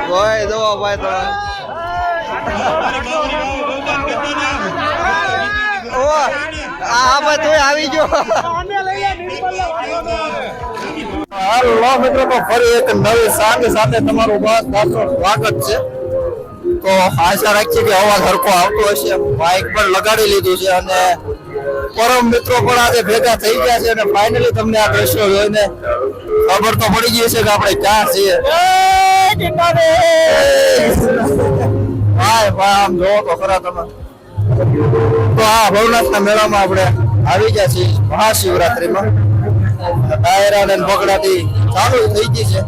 ભાઈ દો ભાઈ તો હા ભાઈ તું આવી ગયો. હાલો મિત્રો, તો ફરી એક નવી સાંજ સાથે તમારું સ્વાગત છે. તો આશા રાખીએ કે અવાજ હરખો આવતો હશે. માઇક પણ લગાડી લીધું છે અને પરમ મિત્રો પણ આજે ભેગા થઈ ગયા છે અને ફાઇનલી તમને આ દ્રશ્યો જોઈને ખબર તો પડી ગઈ છે કે આપણે ક્યાં છીએ. ભાઈ આમ જોવો તો ખરા તમે. તો આ ભવનાથના મેળામાં આપણે આવી ગયા છીએ મહાશિવરાત્રીમાં. ડાયરા અને બગડાથી ચાલુ થઈ ગઈ છે.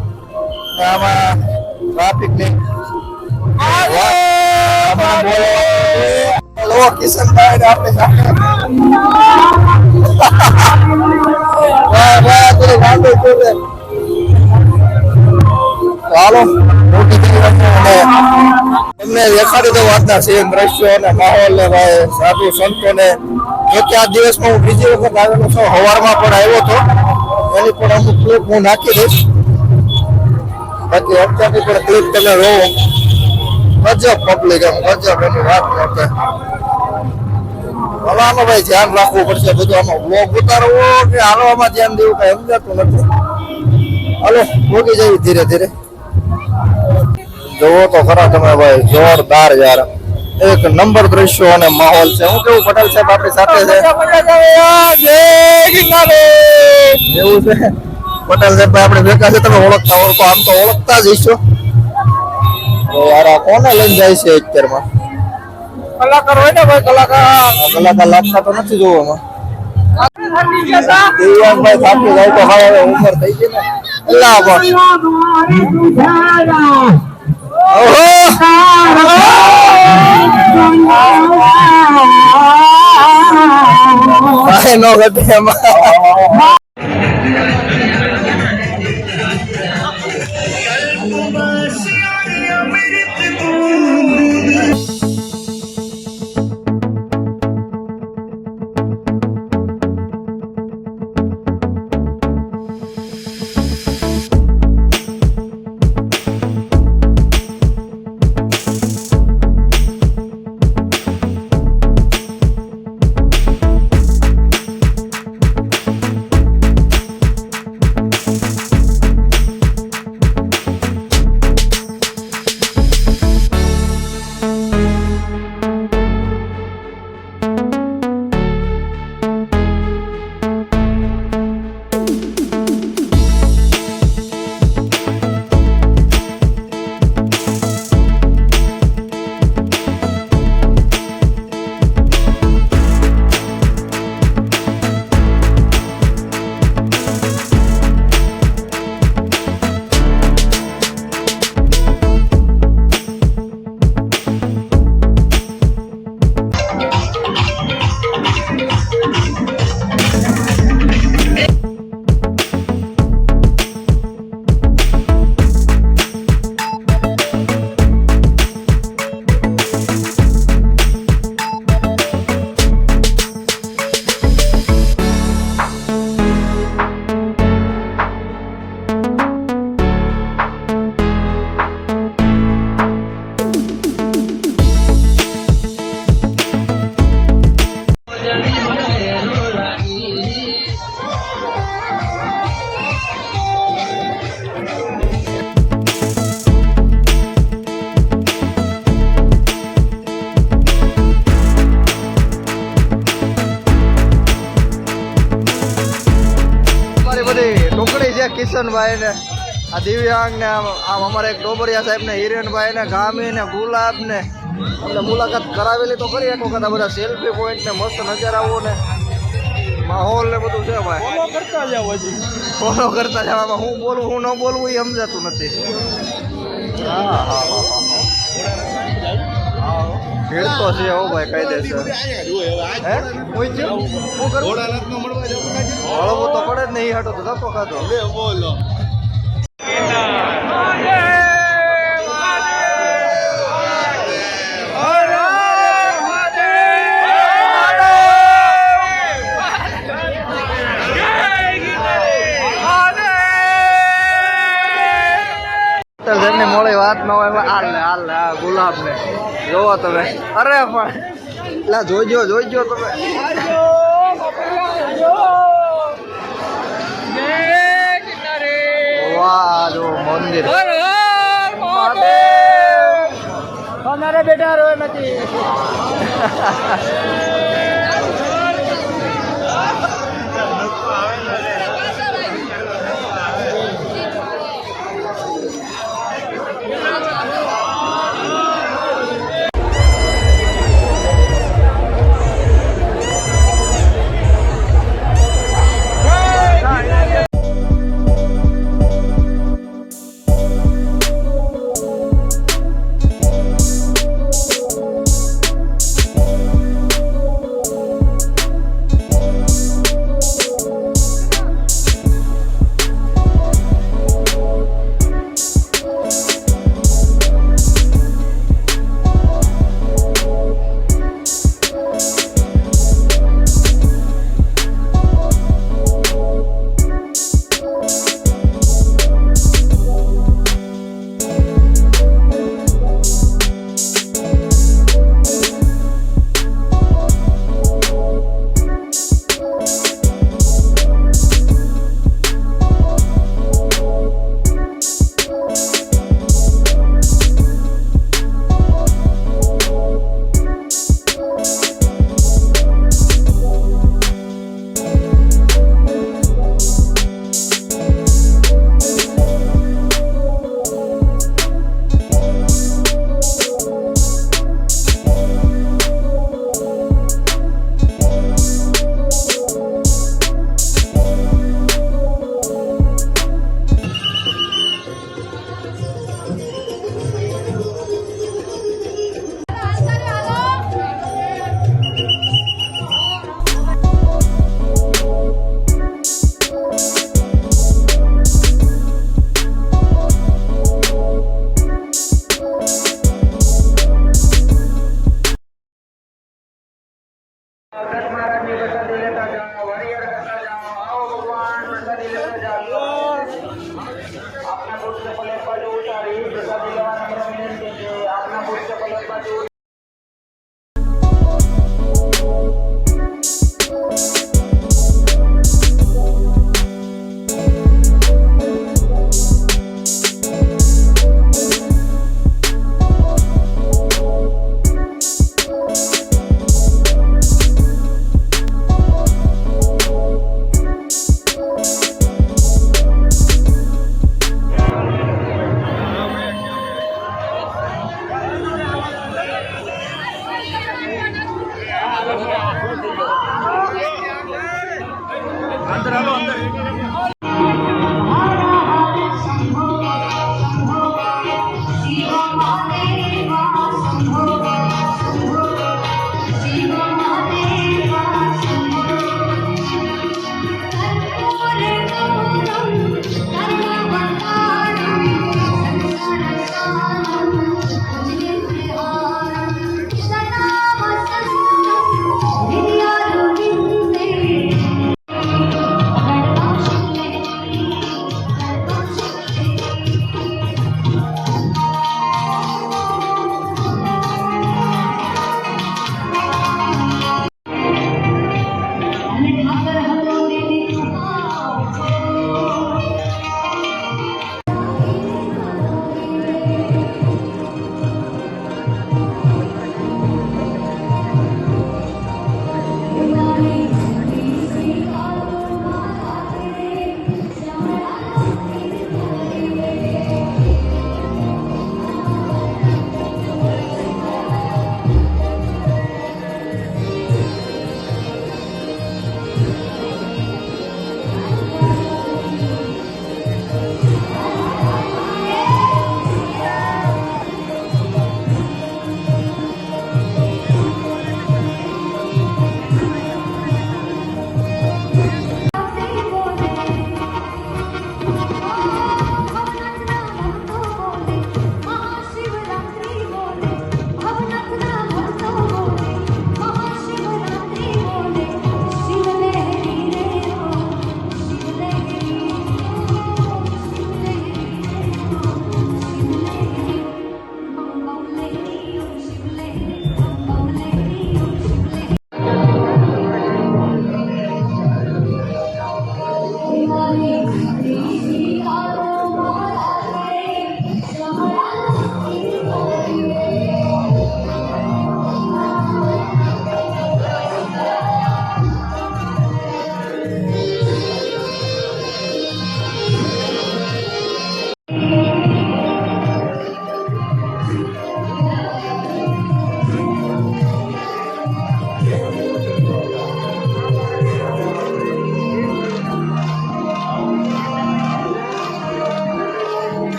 આમાં ટ્રાફિક ની કિશનભાઈ ને આપણે ચાલો તમને દેખાડી દઉં આજના સેમ દ્રશ્યો અને માહોલ ને ભાઈ સાધુ સંતો ને. જોકે આ દિવસમાં હું બીજી વખત આવેલો છું. સવારમાં પણ આવ્યો હતો. એની પણ અમુક ક્લિપ હું નાખી દઈશ. બાકી અત્યારની પણ ક્લિપ તમે જોવો. ગજબ પબ્લિક, એમ ગજબ એની વાત નથી. આમાં ભાઈ ધ્યાન રાખવું પડશે બધું. આમાં વ્લોગ ઉતારવો કે હાલવામાં ધ્યાન દેવું કઈ સમજાતું નથી. હાલો ભોગી જઈએ ધીરે ધીરે. જોવો તો ખરા તમે ભાઈ, જોરદાર યાર, એક નંબર દ્રશ્યો અને માહોલ છે. હું કેવું પટેલ સાહેબ આપણી સાથે છે એવું છે. પટેલ સાહેબ આપણે ભેગા છે. તમે ઓળખતા ઓળખો, આમ તો ઓળખતા જ હશો. યાર આ કોને લઈને જાય છે અત્યારમાં? કલાકાર હોય ને ભાઈ, કલાકાર લાગતા તો નથી જોવામાં. દિવ્યાંગભાઈ થાકી જાય તો હવે ઉંમર થઈ ગઈ ને. અલ્લાહ ભાઈ નો ઘટે એમાં. કિશનભાઈ ને આ દિવ્યાંગ ને આમ અમારે એક ડોબરિયા સાહેબ ને હિરેનભાઈ ને ગામી ને ગુલાબ ને એટલે મુલાકાત કરાવેલી તો કરી એક વખત. આ બધા સેલ્ફી પોઈન્ટ ને મસ્ત નજારાઓ ને માહોલ ને બધું છે ભાઈ. ફોલો કરતા જાવ, હજી ફોલો કરતા જાવ. આમાં હું બોલું હું ન બોલવું એ સમજાતું નથી. હા હા હા ભીડ તો છે હો ભાઈ, કાયદેસર. હે હું કરું હળવો તો પડે જ ને. એ હાટો તો ધક્કો ખાધો. બોલો મોડી વાત હાથમાં હોય હાલ આ ગુલાબ ને જોવો તમે અરે પણ લા જોઈજો તમે વાહ જો મંદિર અમારે બેટા રોય નથી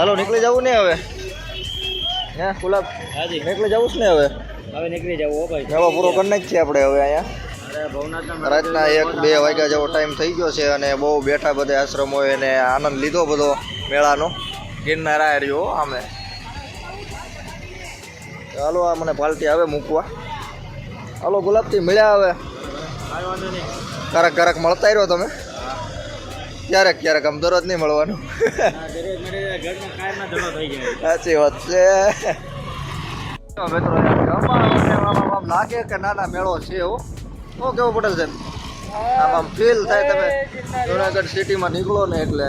હાલો નીકળી જવું ને હવે હે ગુલાબ હાજી નીકળી જવું છે ને હવે હવે નીકળી જવું હો ભાઈ મેળો પૂરો કરી નાખીએ આપણે હવે અહીંયા અરે ભવનાથના રાતના 1-2 વાગ્યા જેવો ટાઈમ થઈ ગયો છે અને બહુ બેઠા બધા આશ્રમોએ અને આનંદ લીધો બધો મેળાનો ગિરનાર આ રહ્યો આમે ચાલો આ મને પાલટી આવે મૂકવા હાલો ગુલાબથી મળ્યા હવે કાંઈ વાંધો નહીં ક્યારેક મળતા રહ્યો તમે ક્યારેક આમ દરરોજ નહીં મળવાનું દરેક મારે ઘરમાં કાયમના ધડો થઈ જાય સાચી વાત છે મિત્રો આમ લાગે કે નાના મેળો છે એવો શું કેવું પટેલ સાહેબ આમ ફીલ થાય તમે જુનાગઢ સિટીમાં નીકળો ને એટલે